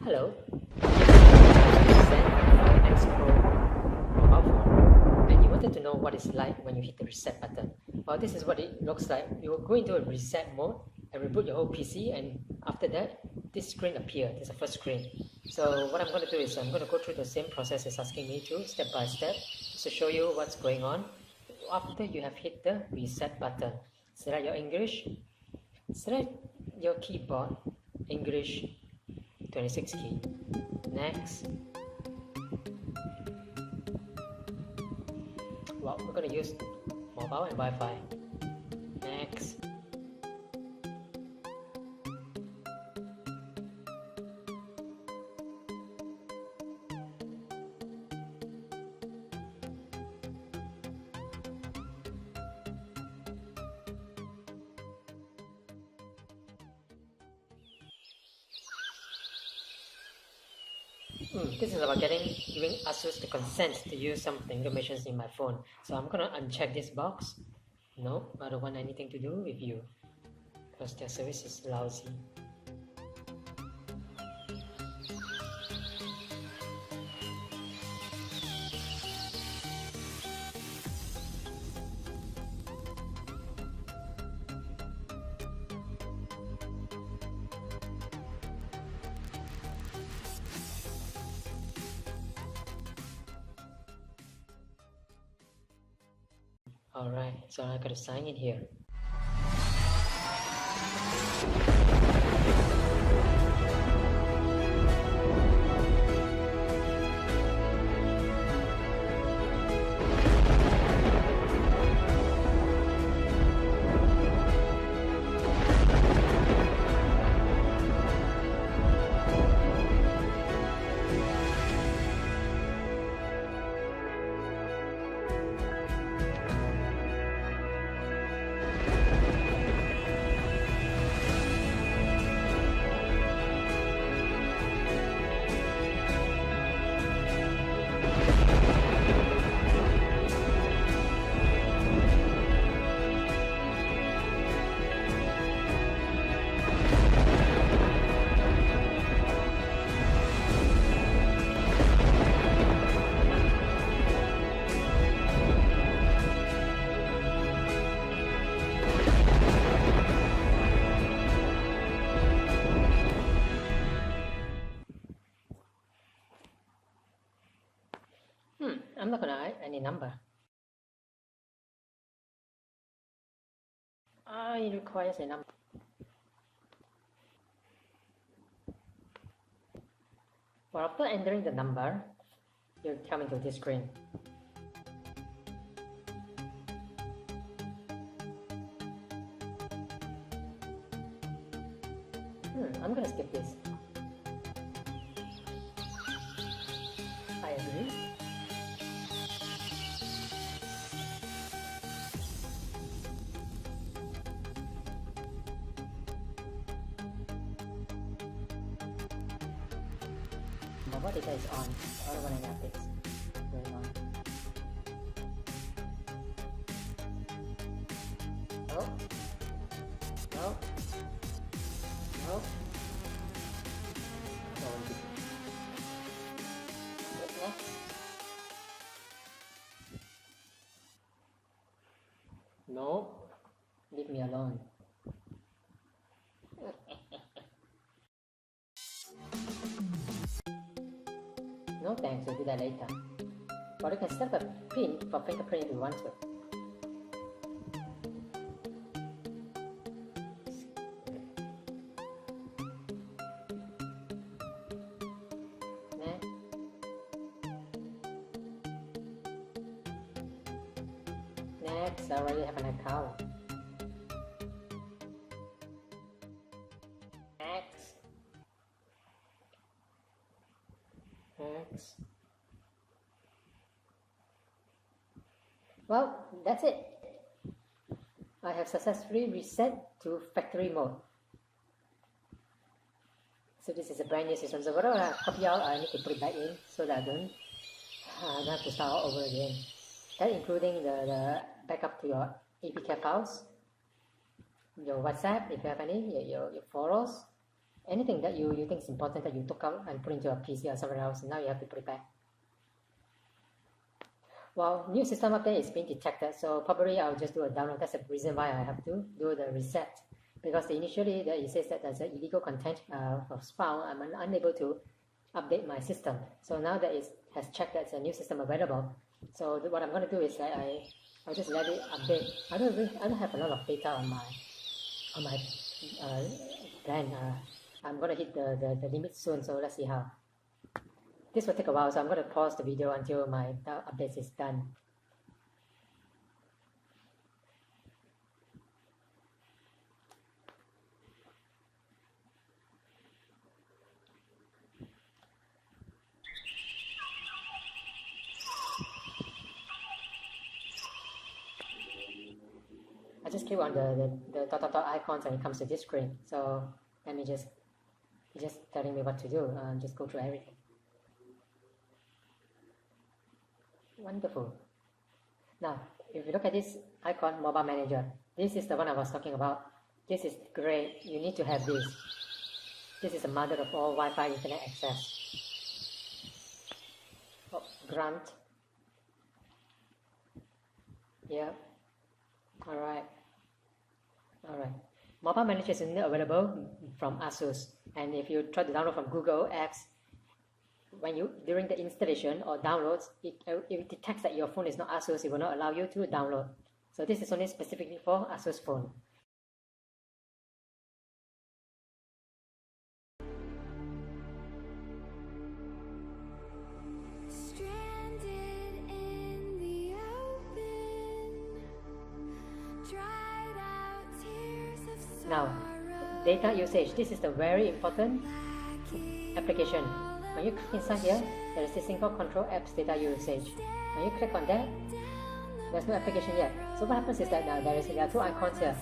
Hello. Mobile phone, and you wanted to know what it's like when you hit the reset button. Well, this is what it looks like. You will go into a reset mode and reboot your whole PC, and after that, this screen appears. This is the first screen. So what I'm going to do is I'm going to go through the same process it's asking me to, step by step, just to show you what's going on. After you have hit the reset button, select your English, select your keyboard, English 26 key. Next. Well, we're going to use mobile and Wi-Fi. Next. This is about giving Asus the consent to use some of the information in my phone. So I'm gonna uncheck this box. No, I don't want anything to do with you because their service is lousy. Alright, so I gotta sign in here. I'm not gonna add any number. It requires a number. Well, after entering the number, you'll come into this screen. I'm gonna skip this. I agree. Mobile data is on. I don't want any updates going on. No. No. No. Next. No. Leave me alone. No thanks, we'll do that later. Or you can set up a pin for fingerprint if you want to. Next. Next, I already have an account. Next. Next. Well, that's it. I have successfully reset to factory mode. So this is a brand new system. So whatever I copy out, I need to put it back in so that I don't have to start all over again. That including the backup to your APK files, your WhatsApp if you have any, your photos, anything that you think is important that you took out and put into a PC or somewhere else, now you have to put it back. Well, new system update is being detected, so probably I'll just do a download. That's the reason why I have to do the reset, because initially it says that there's illegal content was found. I'm unable to update my system. So now that it has checked that it's a new system available, so what I'm going to do is I'll just let it update. I don't have a lot of data on my plan. I'm going to hit the limit soon, so let's see how. This will take a while, so I'm going to pause the video until my update is done. I just click on the dot icons and it comes to this screen. So let me it's just telling me what to do. Just go through everything. Wonderful. Now, if you look at this icon, Mobile Manager, this is the one I was talking about. This is great. You need to have this. This is the mother of all Wi-Fi internet access. Oh, grant. Yeah. Alright. Mobile Manager is only available from Asus, and if you try to download from Google Apps, during the installation or downloads, it detects that your phone is not Asus. It will not allow you to download. So this is only specifically for Asus phone. Now, data usage. This is the very important application. When you click inside here, there is this thing called Control Apps Data Usage. When you click on that, there's no application yet. So what happens is that there are two icons here.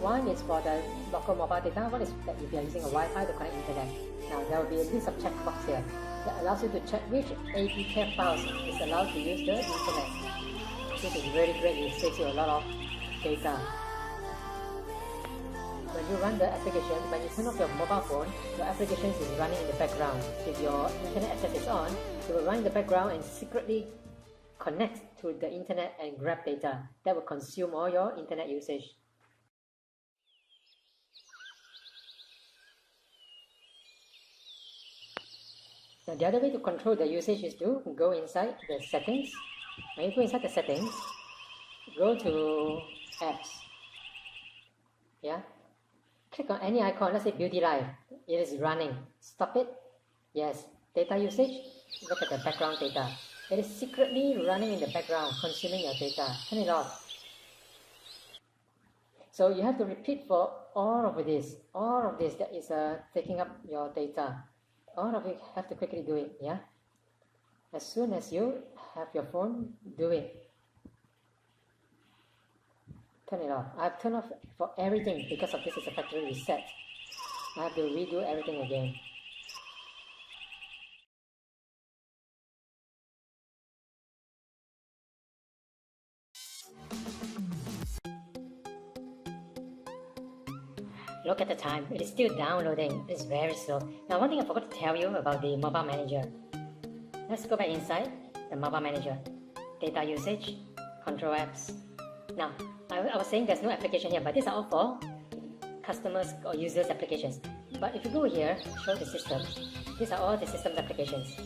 One is for the local mobile data. One is that if you are using a Wi-Fi to connect internet. Now there will be a list of checkbox here that allows you to check which APK files is allowed to use the internet. This is really great. It saves you a lot of data. When you run the application, when you turn off your mobile phone, your application is running in the background. If your internet access is on, it will run in the background and secretly connect to the internet and grab data. That will consume all your internet usage. Now, the other way to control the usage is to go inside the settings. When you go inside the settings, go to apps. Yeah. Click on any icon, let's say Beauty Life. It is running. Stop it. Yes. Data usage. Look at the background data. It is secretly running in the background, consuming your data. Turn it off. So you have to repeat for all of this. All of this that is taking up your data. All of you have to quickly do it. Yeah. As soon as you have your phone, do it. Turn it off. I've turned off for everything because of this is a factory reset. I have to redo everything again. Look at the time. It is still downloading. It's very slow. Now, one thing I forgot to tell you about the Mobile Manager. Let's go back inside the Mobile Manager. Data usage, control apps. Now, I was saying there's no application here, but these are all for customers or users applications. But if you go here, show the system, these are all the system's applications.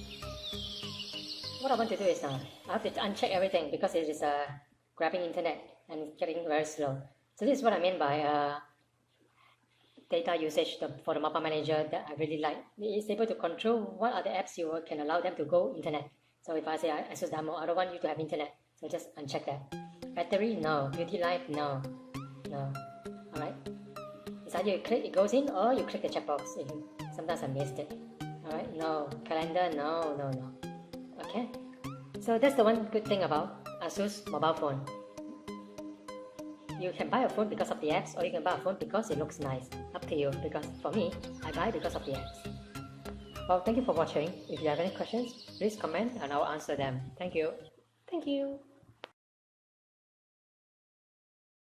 What I want to do is I have to uncheck everything because it is grabbing internet and it's getting very slow. So this is what I mean by data usage for the Mobile Manager that I really like. It's able to control what are the apps you can allow them to go internet. So if I say Asus demo, I don't want you to have internet, so just uncheck that. Battery, no. Beauty Life, no. Alright. It's either you click, it goes in, or you click the checkbox. Sometimes I missed it. Alright, no. Calendar, no. Okay. So that's the one good thing about Asus mobile phone. You can buy a phone because of the apps, or you can buy a phone because it looks nice. Up to you, because for me, I buy because of the apps. Well, thank you for watching. If you have any questions, please comment and I'll answer them. Thank you.